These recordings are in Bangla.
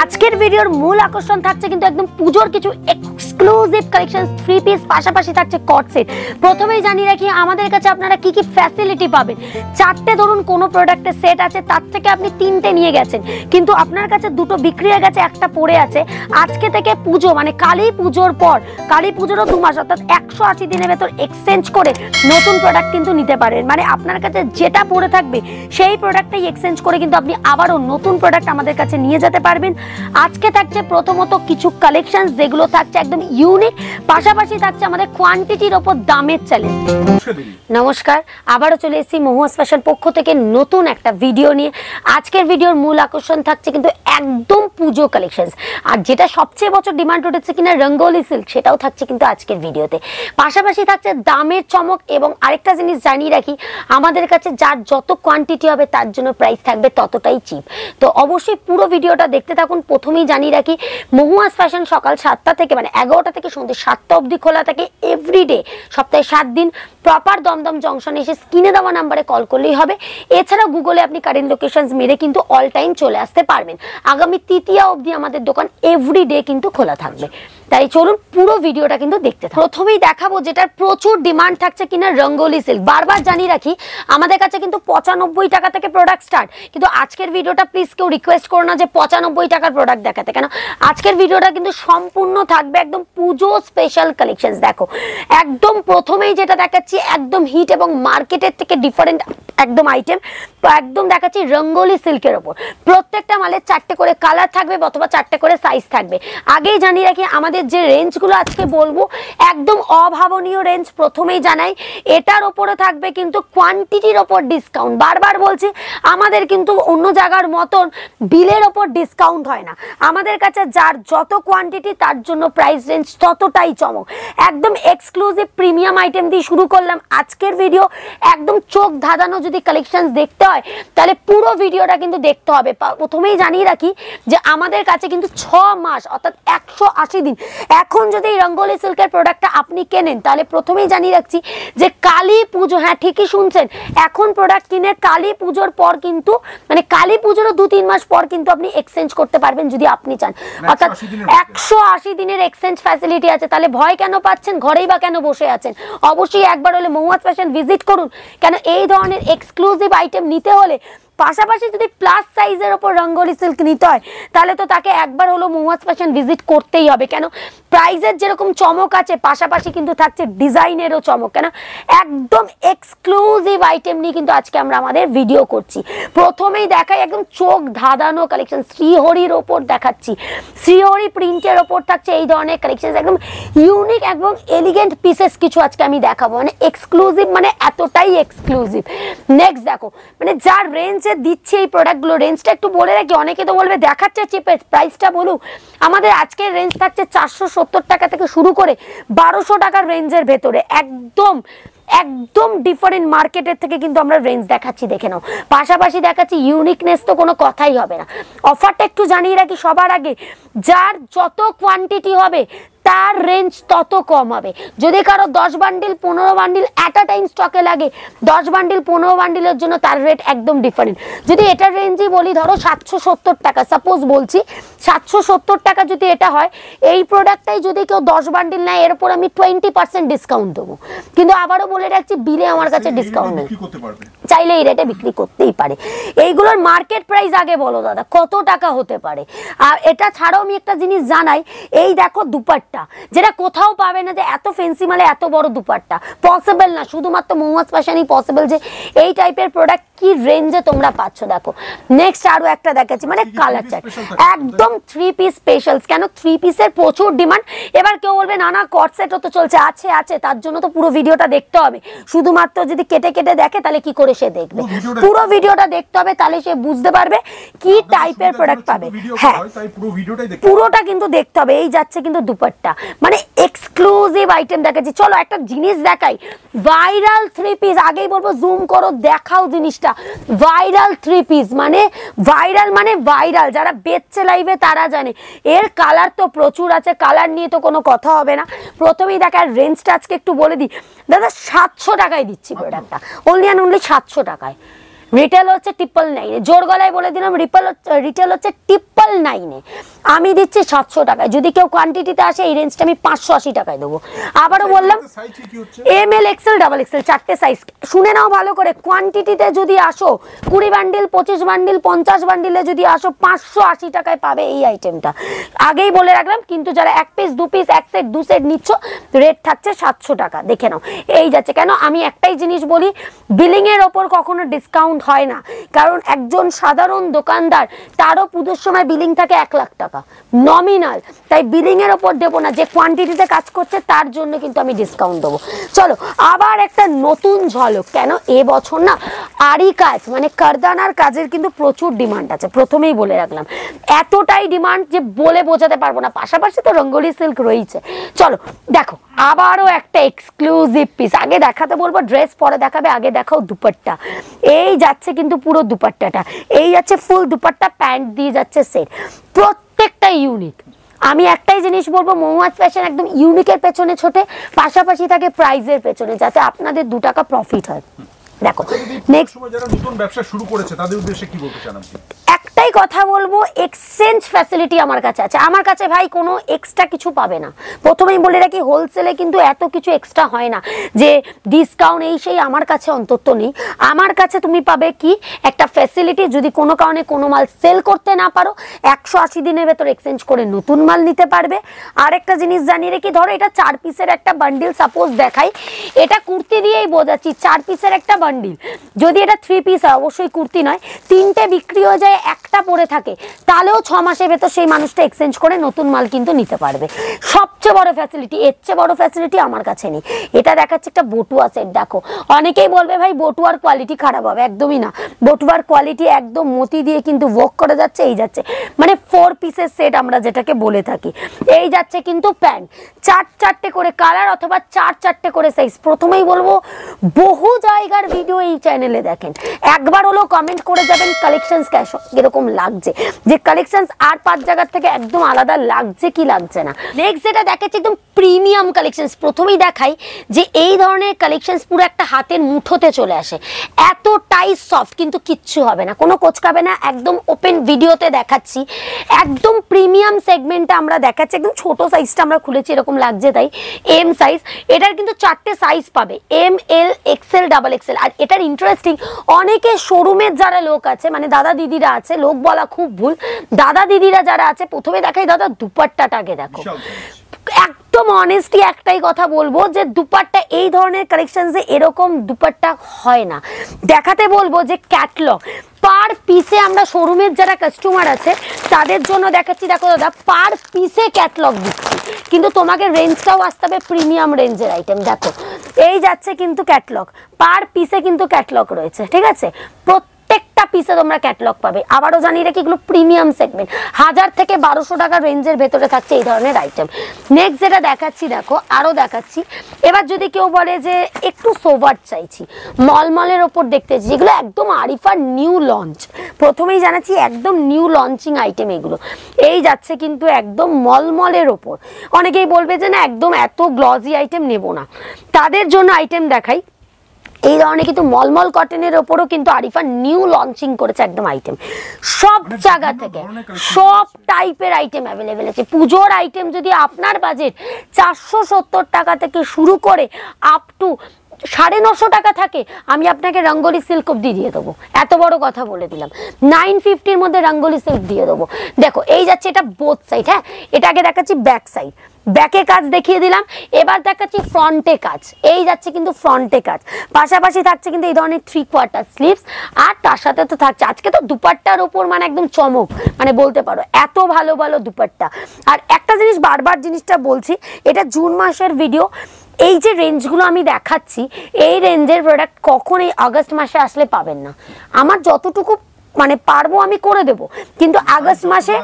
আজকের ভিডিওর মূল আকর্ষণ থাকছে কিন্তু একদম পুজোর কিছু এক্সক্লুসিভ কালেকশনস, 3 পিস, পাশাপাশি থাকছে কট সেট। প্রথমেই জানিয়ে রাখি আমাদের কাছে আপনারা কি কি ফ্যাসিলিটি পাবেন। চারটে ধরুন কোনো প্রোডাক্টের সেট আছে, তার থেকে আপনি তিনটে নিয়ে গেছেন, কিন্তু আপনার কাছে দুটো বিক্রি হয়ে গেছে, একটা পড়ে আছে। আজকে থেকে পুজো মানে কালী পুজোর পর, কালী পুজোরও 2 মাস অর্থাৎ 180 দিনের ভেতর এক্সচেঞ্জ করে নতুন প্রোডাক্ট কিন্তু নিতে পারেন। মানে আপনার কাছে যেটা পড়ে থাকবে সেই প্রোডাক্টটাই এক্সচেঞ্জ করে কিন্তু আপনি আবারও নতুন প্রোডাক্ট আমাদের কাছে নিয়ে যেতে পারবেন। আজকে থাকছে প্রথমত কিছু কালেকশনস যেগুলো থাকছে একদম ইউনিক, পাশাপাশি থাকছে আমাদের কোয়ান্টিটির ওপর দামের চ্যালেঞ্জ। নমস্কার, আবারও চলে এসেছি মহুয়া ফ্যাশন পক্ষ থেকে নতুন একটা ভিডিও নিয়ে। আজকের ভিডিওর মূল আকর্ষণ থাকছে কিন্তু একদম পুজো কালেকশনস, আর যেটা সবচেয়ে বছর ডিমান্ড উঠেছে কিনা রঙ্গোলি সিল্ক, সেটাও থাকছে কিন্তু আজকের ভিডিওতে। পাশাপাশি থাকছে দামের চমক, এবং আরেকটা জিনিস জানিয়ে রাখি আমাদের কাছে যার যত কোয়ান্টিটি হবে তার জন্য প্রাইস থাকবে ততটাই চিপ। তো অবশ্যই পুরো ভিডিওটা দেখতে থাকুন। প্রথমেই জানিয়ে রাখি মহুয়া ফ্যাশন সকাল 7টা থেকে মানে 11টা থেকে সন্ধ্যে 7টা অবধি খোলা থাকে এভরিডে, সপ্তাহে 7 দিন। প্রপার দমদম জংশনে এসে স্ক্রিনে দেওয়া নাম্বারে কল করলেই হবে। এছাড়া গুগলে আপনি কারেন্ট লোকেশনস মেরে কিন্তু অল টাইম চলে আসতে পারবেন। আগামী তৃতীয়া অবধি আমাদের দোকান এভরিডে কিন্তু খোলা থাকবে। তাই চলুন পুরো ভিডিওটা কিন্তু দেখতে থাকুন। প্রথমেই দেখাবো যেটার প্রচুর ডিমান্ড থাকছে কিনা রঙ্গোলি সিল্ক। বারবার জানিয়ে রাখি আমাদের কাছে কিন্তু 95 টাকা থেকে প্রোডাক্ট স্টার্ট, কিন্তু আজকের ভিডিওটা প্লিজ কেউ রিকোয়েস্ট করো না যে 95 টাকার প্রোডাক্ট দেখাতে, কেন আজকের ভিডিওটা কিন্তু সম্পূর্ণ থাকবে একদম পুজো স্পেশাল কালেকশনস। দেখো একদম প্রথমেই যেটা দেখাচ্ছি একদম হিট এবং মার্কেটের থেকে ডিফারেন্ট একদম আইটেম, তো একদম দেখাচ্ছি রঙ্গোলি সিল্কের ওপর। প্রত্যেকটা মালের 4টে করে কালার থাকবে অথবা 4টে করে সাইজ থাকবে। আগেই জানিয়ে রাখি আমাদের যে রেঞ্জগুলো আজকে বলবো একদম অভাবনীয় রেঞ্জ। প্রথমেই জানাই এটার ওপরে থাকবে কিন্তু কোয়ান্টিটির ওপর ডিসকাউন্ট। বারবার বলছি আমাদের কিন্তু অন্য জায়গার মতন বিলের ওপর ডিসকাউন্ট হয় না। আমাদের কাছে যার যত কোয়ান্টিটি তার জন্য প্রাইস রেঞ্জ ততটাই চমক। একদম এক্সক্লুসিভ প্রিমিয়াম আইটেম দিয়ে শুরু করলাম আজকের ভিডিও। একদম চোখ ধাঁধানো যদি কালেকশনস দেখতে হয় তাহলে পুরো ভিডিওটা কিন্তু দেখতে হবে। প্রথমেই জানিয়ে রাখি যে আমাদের কাছে কিন্তু 6 মাস অর্থাৎ 180 দিন। এখন যদি এই রঙ্গোলি সিল্কের প্রোডাক্টটা আপনি কেনেন তাহলে প্রথমেই জানিয়ে রাখছি যে কালী পুজো, হ্যাঁ ঠিকই শুনছেন, এখন প্রোডাক্ট কিনে কালী পুজোর পর কিন্তু মানে কালী পুজোরও 2-3 মাস পর কিন্তু আপনি এক্সচেঞ্জ করতে পারবেন যদি আপনি চান। অর্থাৎ 180 দিনের এক্সচেঞ্জ ফ্যাসিলিটি আছে। তাহলে ভয় কেন পাচ্ছেন, ঘরেই বা কেন বসে আছেন? অবশ্যই একবার হলে মহুয়া ফ্যাশন ভিজিট করুন, কেন এই ধরনের এক্সক্লুসিভ আইটেম নিতে হলে পাশাপাশি যদি প্লাস সাইজের ওপর রঙ্গোলি সিল্ক নিতে হয় তাহলে তো তাকে একবার হলো মহুয়া ফ্যাশন ভিজিট করতেই হবে। কেন প্রাইজের যেরকম চমক আছে পাশাপাশি কিন্তু থাকছে ডিজাইনেরও চমক। কেন একদম এক্সক্লুসিভ আইটেম নিয়ে কিন্তু আজকে আমরা আমাদের ভিডিও করছি। প্রথমেই দেখাই একদম চোখ ধাঁধানো কালেকশন, শ্রীহরির ওপর দেখাচ্ছি। শ্রীহরি প্রিন্টের ওপর থাকছে এই ধরনের কালেকশন, একদম ইউনিক এবং এলিগেন্ট পিসেস কিছু আজকে আমি দেখাবো। মানে এক্সক্লুসিভ মানে এতটাই এক্সক্লুসিভ। নেক্সট দেখো মানে যার রেঞ্জ দিচ্ছে এই প্রোডাক্টগুলো, রেঞ্জটা একটু বলে রাখি। অনেকে তো বলবে দেখাচ্ছে চিপেস্ট, প্রাইসটা বলুক। আমাদের আজকের রেঞ্জ থাকছে 470 টাকা থেকে শুরু করে 1200 টাকার রেঞ্জের ভেতরে। একদম একদম ডিফারেন্ট মার্কেটের থেকে কিন্তু আমরা রেঞ্জ দেখাচ্ছি, দেখে নাও। পাশাপাশি দেখাচ্ছি ইউনিকনেস তো কোনো কথাই হবে না। অফারটা একটু জানিয়ে রাখি সবার আগে, যার যত কোয়ান্টিটি হবে তার রেঞ্জ তত কম হবে। যদি কারো 10 bundle 15 bundle at a time স্টকে লাগে, 10 বান্ডিল 15 বান্ডিলের জন্য তার রেট একদম ডিফারেন্ট। যদি এটার রেঞ্জই বলি ধরো 770 টাকা, সাপোজ বলছি 770 টাকা যদি এটা হয়, এই প্রোডাক্টটাই যদি কেউ 10 বান্ডিল নেয় এর উপর আমি 20% ডিসকাউন্ট দেবো। কিন্তু আবারও বলে রাখছি বিলে আমার কাছে ডিসকাউন্ট নেই, চাইলে এই রেটে বিক্রি করতেই পারে। এইগুলোর মার্কেট প্রাইস আগে বলো দাদা কত টাকা হতে পারে। আর এটা ছাড়াও আমি একটা জিনিস জানাই, এই দেখো দুপাট্টা, যেটা কোথাও পাবে না যে এত ফ্যান্সি মালে এত বড় দুপাট্টা পসিবল না, শুধুমাত্র মহুয়া ফ্যাশনই পসিবল যে এই টাইপের প্রোডাক্ট কি রেঞ্জে তোমরা পাচ্ছ। দেখো নেক্সট আরো একটা দেখাচ্ছি, মানে কালার চার্ট একদম 3 পিস স্পেশালস। কেন 3 পিসের প্রচুর ডিমান্ড। এবার কেউ বলবে না না কট সেটও তো চলছে, আছে আছে, তার জন্য তো পুরো ভিডিওটা দেখতে হবে। শুধুমাত্র যদি কেটে কেটে দেখে তাহলে কি করে সে দেখবে? পুরো ভিডিওটা দেখতে হবে, তাহলে সে বুঝতে পারবে কি টাইপের প্রোডাক্ট পাবে। হ্যাঁ পুরোটা কিন্তু দেখতে হবে। এই যাচ্ছে কিন্তু দুপাট্টা, মানে এক্সক্লুসিভ আইটেম দেখাচ্ছি। চলো একটা জিনিস দেখাই, ভাইরাল 3 পিস। আগেই বলবো জুম করো দেখাও জিনিসটা। ভাইরাল 3 পিস মানে ভাইরাল, যারা বেচছে লাইভে তারা জানে। এর কালার তো প্রচুর আছে, কালার নিয়ে তো কোনো কথা হবে না। প্রথমেই দেখার রেঞ্জটা আজকে একটু বলে দিই দাদা, 700 টাকায় দিচ্ছি প্রোডাক্টটা, অনলি অ্যান্ড অনলি 700 টাকায়। রিটেল হচ্ছে 999, জোর গলায় বলে দিলাম রিটেল হচ্ছে 999, আমি দিচ্ছি 700 টাকায়। যদি কেউ কোয়ান্টিটিতে আসে এই রেঞ্জটা আমি 580 টাকায় দেবো। আবারও বললাম M L XL double XL চারটে সাইজ, শুনে নাও ভালো করে। কোয়ান্টিটিতে যদি আসো 20 বান্ডিল 25 বান্ডিল 50 বান্ডিলে যদি আসো 580 টাকায় পাবে এই আইটেমটা, আগেই বলে রাখলাম। কিন্তু যারা এক পিস দু পিস এক সেট দু সেট নিচ্ছ রেট থাকছে 700 টাকা, দেখে নাও। এই যাচ্ছে কেন, আমি একটাই জিনিস বলি, বিলিং এর ওপর কখনো ডিসকাউন্ট হয় না, কারণ একজন সাধারণ দোকানদার তারও পুজোর সময় বিলিং থাকে 1 লাখ টাকা নমিনাল, তাই বিলিং এর ওপর দেবো না, যে কোয়ান্টিটিতে কাজ করছে তার জন্য কিন্তু আমি ডিসকাউন্ট দেবো। চলো আবার একটা নতুন ঝলক, কেন এবছর না আরি কাজ মানে কারদানার কাজের কিন্তু প্রচুর ডিমান্ড আছে, প্রথমেই বলে রাখলাম। এতটাই ডিমান্ড যে বলে বোঝাতে পারবো না, পাশাপাশি তো রঙ্গোলি সিল্ক রয়েছে। চলো দেখো আবারও একটা এক্সক্লুসিভ পিস, আগে দেখাতে বলবো ড্রেস পরে দেখাবে, আগে দেখাও দুপাট্টা। এই যাচ্ছে কিন্তু পুরো দুপাট্টাটা, এই যাচ্ছে ফুল দুপাট্টা, প্যান্ট দিয়ে যাচ্ছে সেট, প্রত্যেকটা ইউনিক। আমি একটাই জিনিস বলবো, মহুয়া ফ্যাশন একদম ইউনিকের পেছনে ছোটে, পাশাপাশি থাকে প্রাইজের পেছনে, যাতে আপনাদের 2 টাকা প্রফিট হয়। দেখো নেক্সট যারা নতুন ব্যবসা শুরু করেছে তাদের উদ্দেশ্যে কি বলতে চান আপনি? একটাই কথা বলবো, এক্সচেঞ্জ ফ্যাসিলিটি আমার কাছে আছে। আমার কাছে ভাই কোনো এক্সট্রা কিছু পাবে না, প্রথমেই বলে রাখি হোলসেলে কিন্তু এত কিছু এক্সট্রা হয় না যে ডিসকাউন্ট এই সেই, আমার কাছে অন্তত নেই। আমার কাছে তুমি পাবে কি একটা ফ্যাসিলিটি, যদি কোনো কারণে কোনো মাল সেল করতে না পারো 180 দিনের ভেতর এক্সচেঞ্জ করে নতুন মাল নিতে পারবে। আর একটা জিনিস জানিয়ে রেখি, ধরো এটা 4 পিসের একটা বান্ডিল সাপোজ দেখাই, এটা কুর্তি দিয়েই বোঝাচ্ছি, 4 পিসের একটা বান্ডিল, যদি এটা 3 পিস হয় অবশ্যই কুর্তি নয়, 3টে বিক্রি হয়ে যায়, একটা পরে থাকে, তাহলেও 6 মাসের ভেতর সেই মানুষটা এক্সচেঞ্জ করে নতুন মাল কিন্তু নিতে পারবে। সবচেয়ে বড় ফ্যাসিলিটি, এর চেয়ে বড় ফ্যাসিলিটি আমার কাছে নেই। এটা দেখাচ্ছে একটা বটুয়া সেট, দেখো অনেকেই বলবে ভাই বটুয়ার কোয়ালিটি খারাপ হবে, একদমই না, বটুয়ার কোয়ালিটি একদম মতি দিয়ে কিন্তু ওয়ার্ক করে যাচ্ছে। এই যাচ্ছে মানে 4 পিসের সেট আমরা যেটাকে বলে থাকি। এই যাচ্ছে কিন্তু প্যান্ট, 4-4টে করে কালার অথবা 4-4টে করে সাইজ। প্রথমেই বলবো বহু জায়গার ভিডিও এই চ্যানেলে দেখেন, একবার হলো কমেন্ট করে যাবেন কালেকশনস কিরকম লাগছে, যে কালেকশনস আর 5 জায়গার থেকে একদম আলাদা লাগছে কি লাগছে না। নেক্সট যেটা দেখাচ্ছি একদম প্রিমিয়াম কালেকশনস, প্রথমেই দেখাই যে এই ধরনের কালেকশনস পুরো একটা হাতের মুঠোতে চলে আসে, এতটাই সফট, কিন্তু কিচ্ছু হবে না, কোনো কোচকাবে না, একদম ওপেন ভিডিওতে দেখাচ্ছি। একদম প্রিমিয়াম সেগমেন্টটা আমরা দেখাচ্ছি, একদম ছোট সাইজটা আমরা খুলেছি এরকম লাগছে, তাই এম সাইজ। এটার কিন্তু 4টে সাইজ পাবে, M L XL double XL. আর এটার ইন্টারেস্টিং, অনেকে শোরুমের যারা লোক আছে মানে দাদা দিদিরা আছে, লোক বলা খুব ভুল, দাদা দিদিরা যারা আছে, প্রথমে দেখাই দাদা দুপাট্টাটাকে দেখো, একদম অনেস্টলি একটাই কথা বলবো যে দুপাট্টা এই ধরনের কালেকশনসে এরকম দুপাট্টা হয় না। দেখাতে বলবো যে ক্যাটলগ পার পিসে, আমরা শোরুমের যারা কাস্টমার আছে তাদের জন্য দেখাচ্ছি, দেখো দাদা পার পিসে ক্যাটলগ দিচ্ছি, কিন্তু তোমাকে রেঞ্জটাও আসতে হবে প্রিমিয়াম রেঞ্জের আইটেম। দেখো এই যাচ্ছে কিন্তু ক্যাটলগ, পার পিসে কিন্তু ক্যাটলগ রয়েছে, ঠিক আছে, প্রত্যেকটা পিসে তোমরা ক্যাটলগ পাবে। আবারও জানিয়ে রাখি এগুলো প্রিমিয়াম সেগমেন্ট, 1000 থেকে 1200 টাকার রেঞ্জের ভেতরে থাকছে এই ধরনের আইটেম। নেক্সট যেটা দেখাচ্ছি, দেখো আরও দেখাচ্ছি। এবার যদি কেউ বলে যে একটু সোভার চাইছি, মলমলের ওপর দেখতেছি, যেগুলো একদম আরিফার নিউ লঞ্চ, প্রথমেই জানাচ্ছি একদম নিউ লঞ্চিং আইটেম এগুলো। এই যাচ্ছে কিন্তু একদম মলমলের ওপর, অনেকেই বলবে যে না একদম এত গ্লজি আইটেম নেব না, তাদের জন্য আইটেম দেখাই। এই ধরনের কিন্তু মলমল কটনের ওপরও কিন্তু আরিফা নিউ লঞ্চিং করেছে একদম আইটেম, সব জায়গা থেকে সব টাইপের আইটেম অ্যাভেলেবেল আছে। পুজোর আইটেম যদি আপনার বাজেট 470 টাকা থেকে শুরু করে আপ টু 950 টাকা থাকে, আমি আপনাকে রঙ্গোলি সিল্ক অব্দি দিয়ে দেবো, এত বড় কথা বলে দিলাম। 950-র মধ্যে রঙ্গোলি সিল্ক দিয়ে দেবো। দেখো এই যাচ্ছে এটা বোথ সাইড, হ্যাঁ এটা আগে দেখাচ্ছি ব্যাক সাইড, ব্যাকে কাজ দেখিয়ে দিলাম, এবার দেখাচ্ছি ফ্রন্টে কাজ। এই যাচ্ছে কিন্তু ফ্রন্টে কাজ, পাশাপাশি থাকছে কিন্তু এই ধরনের 3/4 স্লিভস, আর তার সাথে তো থাকছে আজকে তো দুপাট্টার ওপর মানে একদম চমক, মানে বলতে পারো এত ভালো ভালো দুপাট্টা। আর একটা জিনিস বারবার জিনিসটা বলছি, এটা জুন মাসের ভিডিও, এই যে রেঞ্জগুলো আমি দেখাচ্ছি এই রেঞ্জের প্রোডাক্ট কখনোই আগস্ট মাসে আসলে পাবেন না। আমার যতটুকু মানে পারবো আমি করে দেবো, কিন্তু আগস্ট মাসে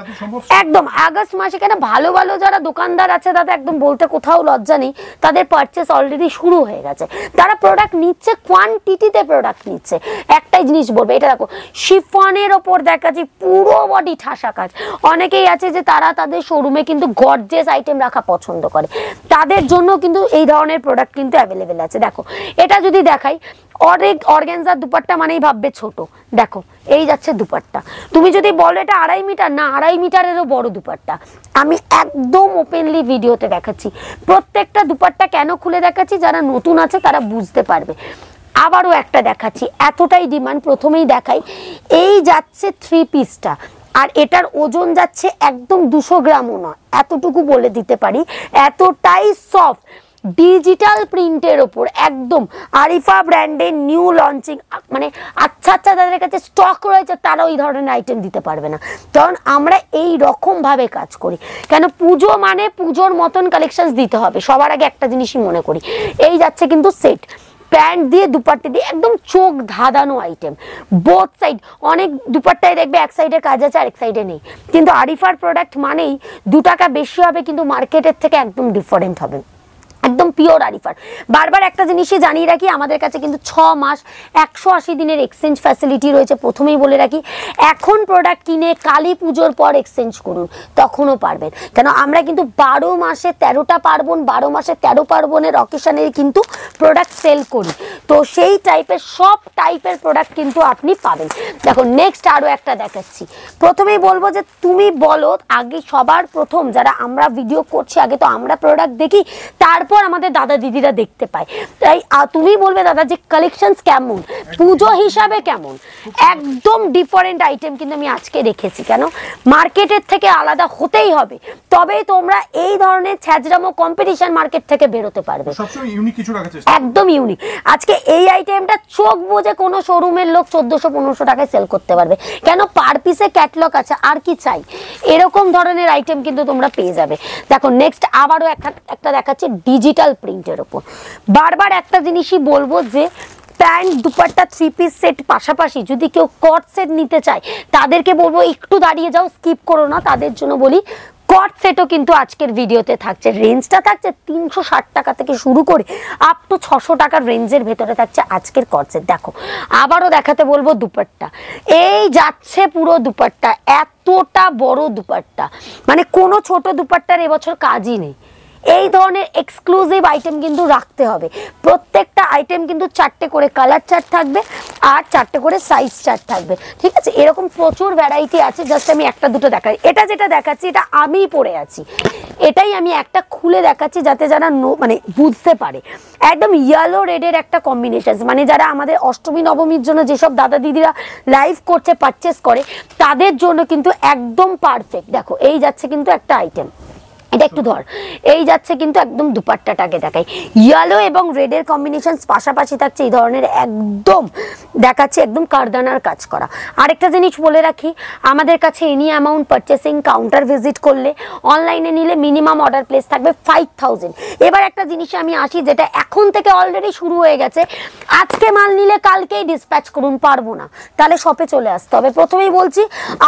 একদম আগস্ট মাসে কেন ভালো ভালো যারা দোকানদার আছে তাদের একদম বলতে কোথাও লজ্জা নেই, তাদের পারচেস অলরেডি শুরু হয়ে গেছে, তারা প্রোডাক্ট নিচ্ছে, কোয়ান্টিটিতে প্রোডাক্ট নিচ্ছে। একটাই জিনিস বলবে, এটা দেখো শিফনের ওপর দেখাচ্ছি পুরো বডি ঠাসা কাজ। অনেকেই আছে যে তারা তাদের শোরুমে কিন্তু গর্জিয়াস আইটেম রাখা পছন্দ করে, তাদের জন্য কিন্তু এই ধরনের প্রোডাক্ট কিন্তু অ্যাভেলেবেল আছে। দেখো এটা যদি দেখাই, অর্গানজার দুপাট্টা মানেই ভাববে ছোট, দেখো এই যাচ্ছে দুপাট্টা। তুমি যদি বলো এটা 2.5 মিটার, না 2.5 মিটারেরও বড় দুপাট্টা। আমি একদম ওপেনলি ভিডিওতে দেখাচ্ছি, প্রত্যেকটা দুপাট্টা কেন খুলে দেখাচ্ছি, যারা নতুন আছে তারা বুঝতে পারবে। আবারও একটা দেখাচ্ছি, এতটাই ডিমান্ড, প্রথমেই দেখাই, এই যাচ্ছে 3 পিসটা, আর এটার ওজন যাচ্ছে একদম 200 গ্রামও নয়, এতটুকু বলে দিতে পারি, এতটাই সফট ডিজিটাল প্রিন্টের ওপর একদম আরিফা ব্র্যান্ডের নিউ লঞ্চিং। মানে আচ্ছা আচ্ছা যাদের কাছে স্টক রয়েছে তারা ওই ধরনের আইটেম দিতে পারবে না, কারণ আমরা এই রকম ভাবে কাজ করি। কেন পুজো মানে পুজোর মতন কালেকশন দিতে হবে, সবার আগে একটা জিনিসই মনে করি। এই যাচ্ছে কিন্তু সেট, প্যান্ট দিয়ে দুপাট্টা দিয়ে একদম চোখ ধাঁধানো আইটেম, বোথ সাইড। অনেক দুপাট্টায় দেখবে এক সাইডে কাজ আছে আর এক সাইডে নেই, কিন্তু আরিফার প্রোডাক্ট মানেই 2 টাকা বেশি হবে, কিন্তু মার্কেটের থেকে একদম ডিফারেন্ট হবে, একদম পিওর আরিফার। বারবার একটা জিনিসই জানিয়ে রাখি, আমাদের কাছে কিন্তু 6 মাস 180 দিনের এক্সচেঞ্জ ফ্যাসিলিটি রয়েছে। প্রথমেই বলে রাখি, এখন প্রোডাক্ট কিনে কালী পুজোর পর এক্সচেঞ্জ করুন, তখনও পারবেন, কেন আমরা কিন্তু 12 মাসে 13টা পার্বণ, 12 মাসে 13 পার্বণের অকেশনের কিন্তু প্রোডাক্ট সেল করি, তো সেই টাইপের সব টাইপের প্রোডাক্ট কিন্তু আপনি পাবেন। দেখো নেক্সট আরও একটা দেখাচ্ছি, প্রথমেই বলবো যে তুমি বলো, আগে সবার প্রথম যারা আমরা ভিডিও করছি আগে তো আমরা প্রোডাক্ট দেখি, তারপর আমাদের দাদা দিদিরা দেখতে পায়, তাই তুমি বলবে দাদা যে কালেকশনস কেমন, পুজো হিসাবে কেমন, একদম ডিফারেন্ট আইটেম কিন্তু আমি আজকে রেখেছি। কেন মার্কেটের থেকে আলাদা হতেই হবে, তবেই তোমরা এই ধরনের ছ্যাজরামো কম্পিটিশন মার্কেট থেকে বেরোতে পারবে, সবসময় ইউনিক কিছু রাখার চেষ্টা, একদম ইউনিক। আজকে এই আইটেমটা চোখ বুজে কোনো শোরুমের লোক 1400-1500 টাকায় সেল করতে পারবে, কেন পার পিসে ক্যাটলগ আছে, আর কি চাই, এরকম ধরনের আইটেম কিন্তু তোমরা পেয়ে যাবে। দেখো নেক্সট আবারও একটা দেখাচ্ছে ডিজিটাল প্রিন্টের ওপর। বারবার একটা জিনিসই বলবো যে প্যান্ট দুপাট্টা 3 পিস সেট পাশাপাশি যদি কেউ কট সেট নিতে চায় তাদেরকে বলবো একটু দাঁড়িয়ে যাও, স্কিপ করো না, তাদের জন্য বলি কট সেটও কিন্তু আজকের ভিডিওতে থাকছে। রেঞ্জটা থাকছে 360 টাকা থেকে শুরু করে আপ টু 600 টাকার রেঞ্জের ভেতরে থাকছে আজকের কট সেট। দেখো আবারও দেখাতে বলবো দুপাট্টা, এই যাচ্ছে পুরো দুপাট্টা, এতটা বড় দুপাট্টা, মানে কোনো ছোট দুপাট্টার এবছর কাজই নেই। এই ধরনের এক্সক্লুসিভ আইটেম কিন্তু রাখতে হবে, প্রত্যেকটা আইটেম কিন্তু 4টে করে কালার চার্ট থাকবে আর 4টে করে সাইজ চার্ট থাকবে, ঠিক আছে? এরকম প্রচুর ভ্যারাইটি আছে, জাস্ট আমি একটা দুটো দেখাই। এটা যেটা দেখাচ্ছি এটা আমিই পরে আছি, এটাই আমি একটা খুলে দেখাচ্ছি যাতে যারা মানে বুঝতে পারে। একদম ইয়েলো রেডের একটা কম্বিনেশন, মানে যারা আমাদের অষ্টমী নবমীর জন্য যেসব দাদা দিদিরা লাইভ করছে পারচেস করে তাদের জন্য কিন্তু একদম পারফেক্ট। দেখো এই যাচ্ছে কিন্তু একটা আইটেম, এটা একটু ধর, এই যাচ্ছে কিন্তু একদম দুপাট্টাটাকে দেখাই, ইয়েলো এবং রেডের কম্বিনেশন পাশাপাশি থাকছে এই ধরনের, একদম দেখাচ্ছে একদম কারদানার কাজ করা। আরেকটা জিনিস বলে রাখি, আমাদের কাছে any amount purchasing counter visit করলে, অনলাইনে নিলে মিনিমাম অর্ডার প্লেস থাকবে 5000। এবার একটা জিনিসে আমি আসি যেটা এখন থেকে অলরেডি শুরু হয়ে গেছে, আজকে মাল নিলে কালকেই ডিসপ্যাচ করুন, পারবো না, তাহলে শপে চলে আসতে হবে। প্রথমেই বলছি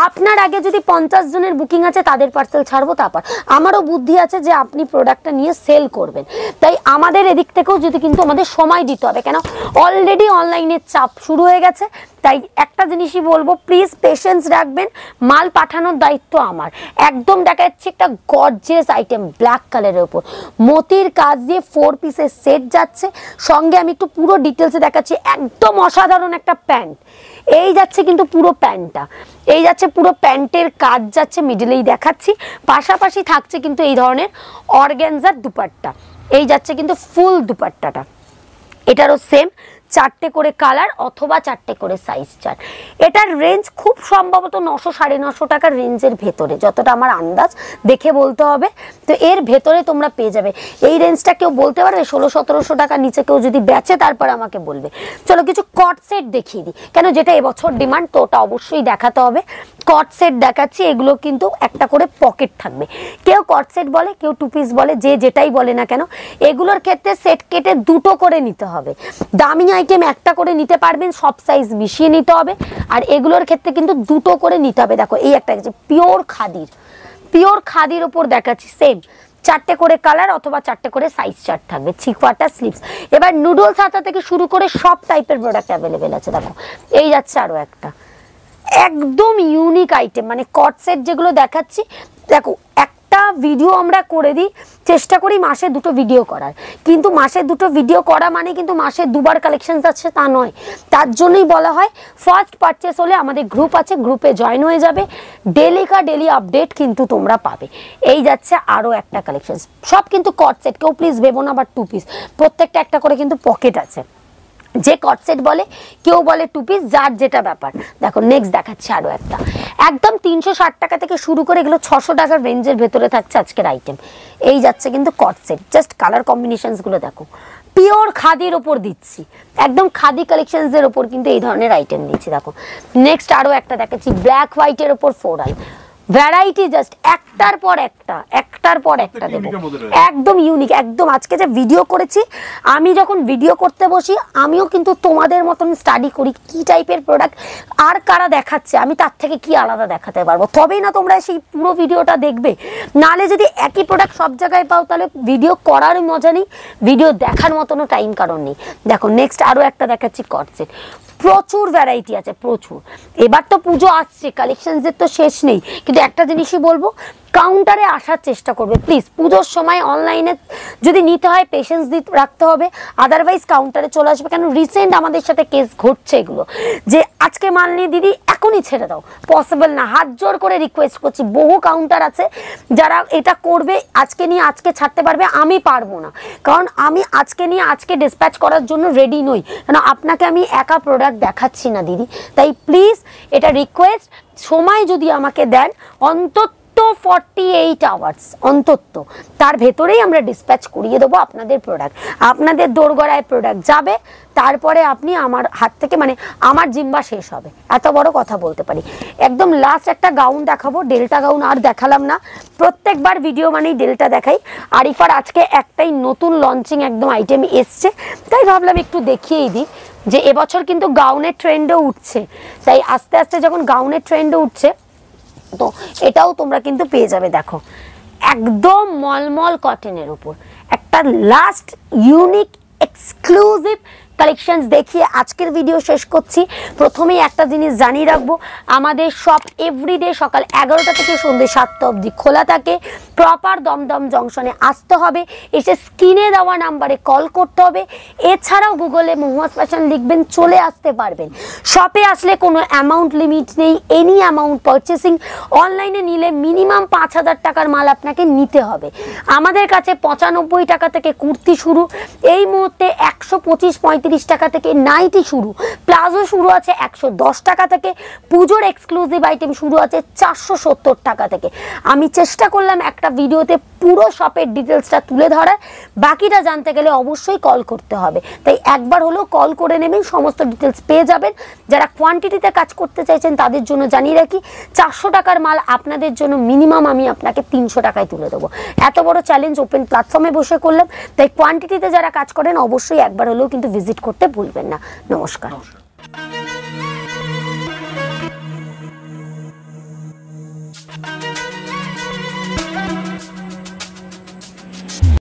আপনার আগে যদি 50 জনের বুকিং আছে তাদের পার্সেল ছাড়বো, তারপর আমারও বুদ্ধি আছে যে আপনি প্রোডাক্টটা নিয়ে সেল করবেন, তাই আমাদের এদিক থেকেও যদি কিন্তু আমাদের সময় দিতে হবে, কেন অলরেডি অনলাইনের চাপ শুরু হয়ে গেছে। তাই একটা জিনিসই বলবো, প্লিজ পেশেন্স রাখবেন, মাল পাঠানোর দায়িত্ব আমার। একদম দেখা যাচ্ছে একটা গর্জিয়াস আইটেম ব্ল্যাক কালারের উপর মতির কাজ দিয়ে 4 পিসের সেট যাচ্ছে, সঙ্গে আমি একটু পুরো ডিটেলসে দেখাচ্ছি, একদম অসাধারণ একটা প্যান্ট। এই যাচ্ছে কিন্তু পুরো প্যান্টটা, এই যাচ্ছে পুরো প্যান্টের কাজ যাচ্ছে, মিডলেই দেখাচ্ছি, পাশাপাশি থাকছে কিন্তু এই ধরনের অর্গানজার দুপাট্টা, এই যাচ্ছে কিন্তু ফুল দুপাট্টাটা, এটারও সেম 4টে করে কালার অথবা 4টে করে সাইজ চার্ট। এটার রেঞ্জ খুব সম্ভবত 900-950 টাকার রেঞ্জের ভেতরে, যতটা আমার আন্দাজ দেখে বলতে হবে। তো এর ভেতরে তোমরা পেয়ে যাবে এই রেঞ্জটা। কেউ বলতে পারবে 1600-1700 টাকার নিচে কেউ যদি বেচে তারপর আমাকে বলবে। চলো কিছু কট সেট দেখিয়ে দিই, কেন যেটা এবছর ডিমান্ড তো ওটা অবশ্যই দেখাতে হবে। কট সেট দেখাচ্ছি, এগুলো কিন্তু একটা করে পকেট থাকবে। কেউ কট সেট বলে, কেউ টু পিস বলে, যে যেটাই বলে না কেন, এগুলোর ক্ষেত্রে সেট কেটে দুটো করে নিতে হবে। দামি আইটেম একটা করে নিতে পারবেন, সব সাইজ মিশিয়ে নিতে হবে। আর এগুলোর ক্ষেত্রে কিন্তু দুটো করে নিতে হবে। দেখো এই একটা পিওর খাদির ওপর দেখাচ্ছি, সেম 4টে করে কালার অথবা 4টে করে সাইজ চার্ট থাকবে, চিকওয়াটা স্লিভস। এবার নুডলস হাতা থেকে শুরু করে সব টাইপের প্রোডাক্ট অ্যাভেলেবেল আছে। দেখো এই যাচ্ছে আরো একটা একদম ইউনিক আইটেম, মানে কট সেট যেগুলো দেখাচ্ছি। দেখো একটা ভিডিও আমরা করে দিই, চেষ্টা করি মাসে 2টো ভিডিও করার, কিন্তু মাসে 2টো ভিডিও করা মানে কিন্তু মাসে 2বার কালেকশন আছে তা নয়। তার জন্যই বলা হয় ফার্স্ট পারচেস হলে আমাদের গ্রুপ আছে, গ্রুপে জয়েন হয়ে যাবে, ডেলি আপডেট কিন্তু তোমরা পাবে। এই যাচ্ছে আরো একটা কালেকশন, সব কিন্তু কট সেট, কেউ প্লিজ ভেবো না বা টু পিস, প্রত্যেকটা একটা করে কিন্তু পকেট আছে। যে কট সেট বলে, কেউ বলে টু পিস, যার যেটা ব্যাপার। দেখো নেক্সট দেখাচ্ছে আরো একটা, একদম 360 টাকা থেকে শুরু করে এগুলো 600 টাকার রেঞ্জের ভেতরে থাকছে আজকের আইটেম। এই যাচ্ছে কিন্তু কট সেট, জাস্ট কালার কম্বিনেশনস গুলো দেখো, পিওর খাদির ওপর দিচ্ছি, একদম খাদি কালেকশনস এর ওপর কিন্তু এই ধরনের আইটেম দিচ্ছি। দেখো নেক্সট আরো একটা দেখাচ্ছি, ব্ল্যাক হোয়াইটের ওপর ফ্লোরাল ভ্যারাইটি, জাস্ট একটার পর একটা দেবো, একদম ইউনিক। একদম আজকে যে ভিডিও করেছি, আমি যখন ভিডিও করতে বসি আমিও কিন্তু তোমাদের মতন স্টাডি করি কি টাইপের প্রোডাক্ট আর কারা দেখাচ্ছে, আমি তার থেকে কি আলাদা দেখাতে পারবো, তবেই না তোমরা সেই পুরো ভিডিওটা দেখবে। নালে যদি একই প্রোডাক্ট সব জায়গায় পাও তাহলে ভিডিও করার মজা নেই, ভিডিও দেখার মতনও টাইম কারণ নেই। দেখো নেক্সট আরো একটা দেখাচ্ছি কট সেট, প্রচুর ভ্যারাইটি আছে, প্রচুর। এবার তো পুজো আসছে, কালেকশনসের তো শেষ নেই, কিন্তু একটা জিনিসই বলবো, কাউন্টারে আসার চেষ্টা করবে প্লিজ। পুজোর সময় অনলাইনে যদি নিতে হয় পেশেন্স রাখতে হবে, আদারওয়াইজ কাউন্টারে চলে আসবে। কেন রিসেন্ট আমাদের সাথে কেস ঘটছে এগুলো, যে আজকে মাল নিয়ে দিদি এখনই ছেড়ে দাও, পসিবল না। হাত জোর করে রিকোয়েস্ট করছি, বহু কাউন্টার আছে যারা এটা করবে, আজকে নিয়ে আজকে ছাড়তে পারবে, আমি পারবো না, কারণ আমি আজকে নিয়ে আজকে ডিসপ্যাচ করার জন্য রেডি নই, কারণ আপনাকে আমি একা প্রোডাক্ট দেখাচ্ছি না দিদি। তাই প্লিজ এটা রিকোয়েস্ট, সময় যদি আমাকে দেন অন্তত 48 আওয়ার্স অন্তত, তার ভেতরেই আমরা ডিসপ্যাচ করিয়ে দেবো আপনাদের প্রোডাক্ট, আপনাদের দোরগড়ায় প্রোডাক্ট যাবে, তারপরে আপনি আমার হাত থেকে, মানে আমার জিম্বা শেষ হবে, এত বড় কথা বলতে পারি। একদম লাস্ট একটা গাউন দেখাবো, ডেল্টা গাউন আর দেখালাম না, প্রত্যেকবার ভিডিও মানেই ডেল্টা দেখাই। আরিফার আজকে একটাই নতুন লঞ্চিং একদম আইটেম এসছে, তাই ভাবলাম একটু দেখিয়েই দিই যে এবছর কিন্তু গাউনের ট্রেন্ডও উঠছে, তাই আস্তে আস্তে যখন গাউনের ট্রেন্ডও উঠছে তো এটাও তোমরা কিন্তু পেয়ে যাবে। দেখো একদম মলমল কটনের উপর একটা লাস্ট ইউনিক এক্সক্লুসিভ কালেকশনস দেখিয়ে আজকের ভিডিও শেষ করছি। প্রথমেই একটা জিনিস জানিয়ে রাখবো, আমাদের শপ এভরিডে সকাল 11টা থেকে সন্ধ্যে 7টা অবধি খোলা থাকে। প্রপার দমদম জংশনে আসতে হবে, এসে স্ক্রিনে দেওয়া নাম্বারে কল করতে হবে, এছাড়াও গুগলে মহুয়া ফ্যাশন লিখবেন, চলে আসতে পারবেন। শপে আসলে কোনো অ্যামাউন্ট লিমিট নেই, এনি অ্যামাউন্ট পারচেসিং, অনলাইনে নিলে মিনিমাম 5000 টাকার মাল আপনাকে নিতে হবে। আমাদের কাছে 95 টাকা থেকে কুর্তি শুরু, এই মুহূর্তে 125-35 টাকা থেকে নাইটি শুরু, প্লাজো শুরু আছে 110 টাকা থেকে, পুজোর এক্সক্লুসিভ আইটেম শুরু আছে 470 টাকা থেকে। আমি চেষ্টা করলাম একটা ভিডিওতে পুরো শপের ডিটেলসটা তুলে ধরার, বাকিটা জানতে গেলে অবশ্যই কল করতে হবে, তাই একবার হলেও কল করে নেবেন, সমস্ত ডিটেলস পেয়ে যাবেন। যারা কোয়ান্টিটিতে কাজ করতে চাইছেন তাদের জন্য জানিয়ে রাখি, 400 টাকার মাল আপনাদের জন্য মিনিমাম আমি আপনাকে 300 টাকায় তুলে দেবো। এত বড় চ্যালেঞ্জ ওপেন প্ল্যাটফর্মে বসে করলাম, তাই কোয়ান্টিটিতে যারা কাজ করেন অবশ্যই একবার হলেও কিন্তু ভিজিট করতে ভুলবেন না। নমস্কার।